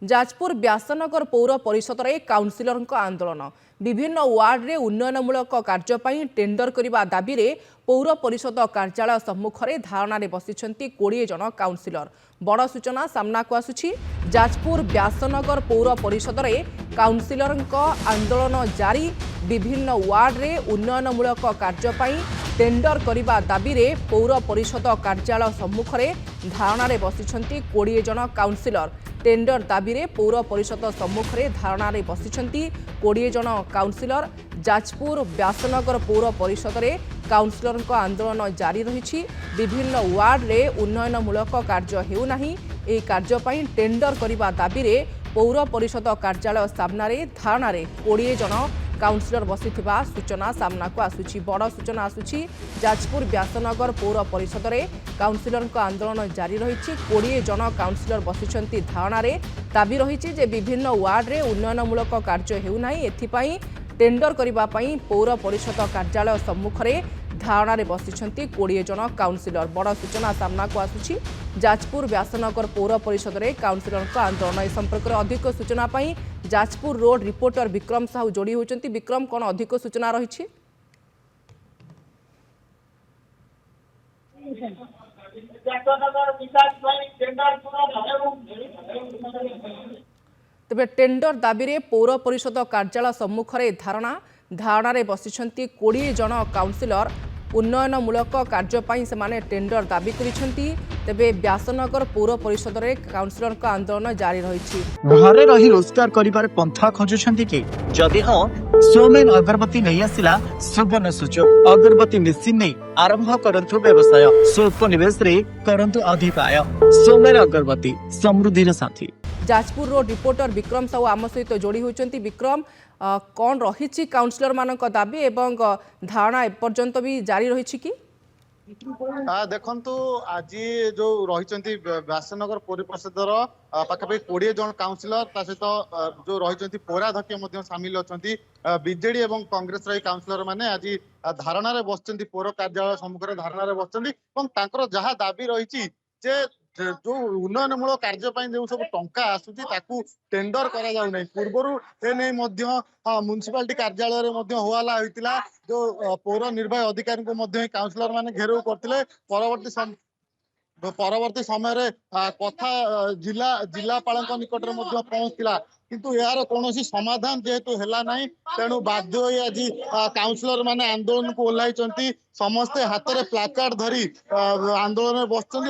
जाजपुर व्यासनगर पौर परिषद रे काउंसिलर आंदोलन विभिन्न वार्ड रे उन्नयनमूलक कार्य टेंडर करने दाबी रे पौर परिषद कार्यालय सम्मुख में धारणा बसिछंती 20 जन काउंसिलर। बड़ सूचना सामना को आसुछि। जाजपुर व्यासनगर पौर परिषद रे काउंसिलर आंदोलन जारी। विभिन्न वार्ड रे उन्नयनमूलक कार्य टेंडर करने दाबी रे पौर परिषद कार्यालय सम्मुख में धारणा बसिछंती 20 जन काउंसिलर। टेंडर दाबी रे पौर परिषद सम्मुख में धारणा बसिछंती 20 जन काउंसिलर। जाजपुर व्यासनगर पौर परिषद रे काउंसिलर आंदोलन जारी रही। विभिन्न वार्ड रे उन्नयनमूलक कार्य हेउनाही। एही कार्य पई टेंडर करने दाबी रे पौर परिषद कार्यालय सामने धारणा 20 जन काउंसिलर बसिथिबा सूचना सामना को आसुछि। बड़ सूचना आसुछि। जाजपुर व्यासनगर पौर परिषद रे काउंसिलर आंदोलन जारी रही। 20 जन काउंसिलर बसिछंती धारणा दाबी रही जे विभिन्न वार्ड रे उन्नयनमूलक कार्य हेउनाही। एथिपाई टेंडर करबा पई पौर परिषद कार्यालय सम्मुख में धारणा बसिछंती 20 जन काउंसिलर। बड़ सूचना सामना को आसुछि। जाजपुर व्यासनगर पौर परिषद रे काउंसिलर आंदोलन ए संपर्क में अधिक सूचना पाई जाजपुर रोड रिपोर्टर विक्रम साहू जोड़ी होती। विक्रम, कौन अधिक सूचना रही? तेबे टेंडर दाबी रे पौर परिषद कार्यालय सम्मुख में धारणा बसिछंती 20 जन काउंसिलर। उन्नयनमूलक कार्य से टेंडर दाबी करिसेंती। तेबे व्यासनगर पौर परिषद रे काउंसिलर आंदोलन जारी रही। घरे रही रोजगार करिबार पंथा खोजुछंती कि जदि हां सोमेन अगरबत्ती नहीं आसिला सुवर्ण सुजोग अगरबत्ती मेसिन नहीं आरंभ करंतु व्यवसाय स्वल्प निवेश रे करंतु अधिक आय। सोमेन अगरबत्ती समृद्धि रे साथी। जाजपुर रोड रिपोर्टर विक्रम साहू आम सहित जोड़ी होती। विक्रम, कौन रही काउंसिलर मान दाबी एवं धारणा एपर्यंत भी जारी रही कि? देखु आज जो रही व्यासनगर पौर परिषदर पाखापाखि 20 जन काउंसिलर सहित जो रही पौराध्यक्ष सामिल अच्छा बीजेडी और कांग्रेस काउंसिलर मैंने आज धारणा बसुँच पौर कार्यालय सम्मुख में धारणा बसुँच जहाँ दाबी रही जो उन्नयनमूलक कार्य जो सब टंका आसूची टेंडर करा जाउ नै। पूर्वर एने म्युनिसिपालिटी कार्यालय होवाला होइतिला जो पौर निर्वाही अधिकारी को काउंसिलर माने घेराव करथिले। परवर्ती समय कथा जिलापाल निकट में पहुंचला किंतु यार कौन समाधान जेहेतु है ना तेणु बाध्य होई आज काउंसिलर माने आंदोलन को ओह्लाई। समस्ते हाथ में प्लाकार्ड धरी आंदोलन में बसुँच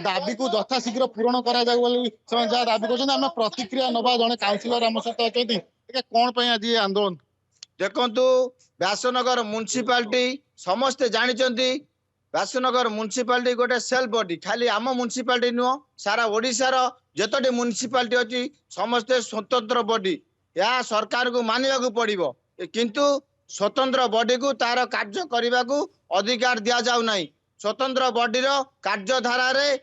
दाबी को यथाशीघ्र पूरण करा जहाँ दाबी कर प्रतिक्रिया नवा जड़े काउंसिलर आम सहित अच्छा कौन आज आंदोलन देखु व्यासनगर म्युनिसिपालिटी समस्ते जानी व्यासनगर म्युनिसिपालिटी गोटे सेल्फ बॉडी खाली आम म्युनिसिपालिटी नुह सारा ओडिशार जतटी म्युनिसिपालिटी अच्छी समस्ते स्वतंत्र बॉडी या सरकार को मानिबा को पड़िबो किंतु स्वतंत्र बॉडी को तार कार्य करने को अधिकार दिया जाउ नहीं। स्वतंत्र बॉडीर कार्यधारा रे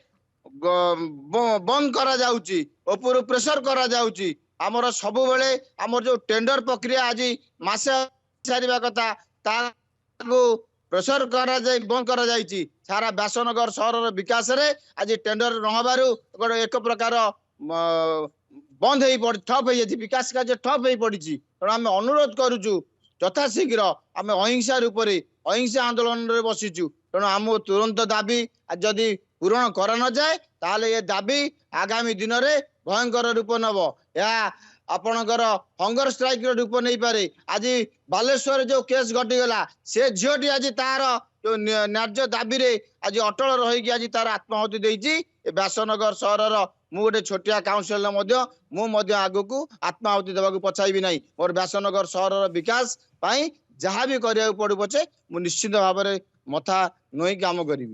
बंद करा जाउची ऊपर प्रेशर करा जाउची। आमर सबु बेले आमर जो टेंडर प्रक्रिया आज मासे सारिबा कथा ताको प्रेशर करा जाय बंद करा जायछि। सारा व्यासनगर सहर विकास रे आज टेंडर नहबारु एक प्रकार बंद हो पड़ ठप हो विकास कार्य ठप हो पड़ी। तेणु आम अनुरोध करुचु यथाशीघ्र आम अहिंसा रूप से अहिंसा आंदोलन रे बसीचु। तेणु आम तुरंत दाबी जदि पूरण कर न जाए ताले ये दाबी आगामी दिन में भयंकर रूप नब। या आपणकर हंगर स्ट्राइक रूप नहीं पारे। आज बालेश्वर जो केस घटीगला से झीटी आज तार जो न्याय्य दाबी रे आज अटल रही आज तार आत्माहुति देती। व्यासनगर सहर मु गोटे छोटिया काउंसिलर आगु को आत्माहुति देवा पछाइबी नहीं। मोर व्यासनगर सहर विकास जहाँ भी करिया पड़ू पछे मु निश्चित भाव में मथा नई काम करी।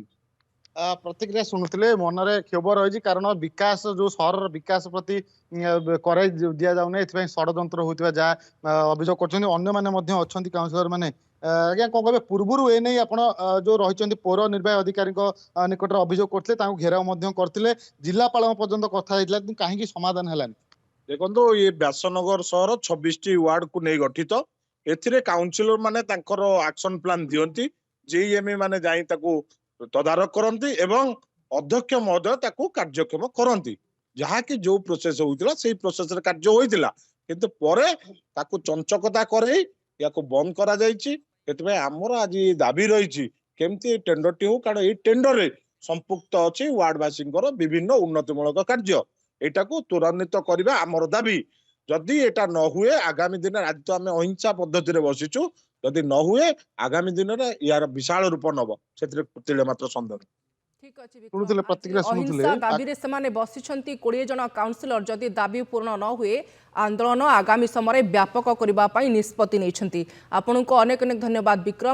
प्रतिक्रिया शुणुते मनरे क्षोभ रही कारण विकास जो सहर विकास प्रति कराई दि जाऊना षड्यंत्र होता जहाँ अभियोग कर काउंसिलर मैंने आज्ञा कौन कहे पूर्व ए नहीं आप जो रही पौर निर्वाही अधिकारी निकट अभियोग करते घेराव करते जिलापाल पर्यंत कथा कहीं समाधान है। देखो ये व्यासनगर सहर 26 वार्ड को नहीं गठित ए काउंसिलर माने एक्शन प्लान दियंती जेईएमए माने जाई तदारक करती एवं अध्यक्ष महोदय कार्यक्षम करती ଯାହାକି ଯୋଉ ପ୍ରୋସେସ ହଉଥିଲା ସେଇ ପ୍ରୋସେସରେ କାର୍ଯ୍ୟ ହୋଇଥିଲା କିନ୍ତୁ ପରେ ତାକୁ ଚଞ୍ଚକତା କରେଇ ୟାକୁ ବନ୍ଦ କରାଯାଇଛି। ସେଥିପାଇଁ ଆମର ଆଜି ଦାବି ରହିଛି କେମିତି ଏଇ ଟେଣ୍ଡରଟି ହଉ, କାରଣ ଏଇ ଟେଣ୍ଡରରେ ସମ୍ପୃକ୍ତ ଅଛି ୱାର୍ଡବାସୀଙ୍କର ବିଭିନ୍ନ ଉନ୍ନତିମୂଳକ କାର୍ଯ୍ୟ। ଏଇଟାକୁ ତ୍ୱରାନ୍ୱିତ କରିବା ଆମର ଦାବି। ଯଦି ଏଟା ନ ହୁଏ ଆଗାମୀ ଦିନରେ, ଆଜି ତ ଆମେ ଅହିଂସା ପଦ୍ଧତିରେ ବସିଛୁ, ଯଦି ନ ହୁଏ ଆଗାମୀ ଦିନରେ ୟାର ବିଶାଳ ରୂପ ନବ, ସେଥିରେ ତିଳେ ମାତ୍ର ସନ୍ଦେହ ନାହିଁ। ଠିକ ଅଛି ଶୁଣୁଥିଲେ, ବିକ୍ରମ, ପ୍ରତିକ୍ରିୟା ଆଜି ଶୁଣୁଥିଲେ। ଅହିଂସା ଦାବିରେ ସେମାନେ ବସିଛନ୍ତି 20 ଜଣ କାଉନସିଲର। ଯଦି ଦାବି ପୂରଣ ନ ହୁଏ ଆନ୍ଦୋଳନ ଆଗାମୀ ସମୟରେ ବ୍ୟାପକ କରିବା ପାଇଁ ନିଷ୍ପତ୍ତି ନେଇଛନ୍ତି। ଆପଣଙ୍କୁ ଅନେକ ଅନେକ ଧନ୍ୟବାଦ ବିକ୍ରମ।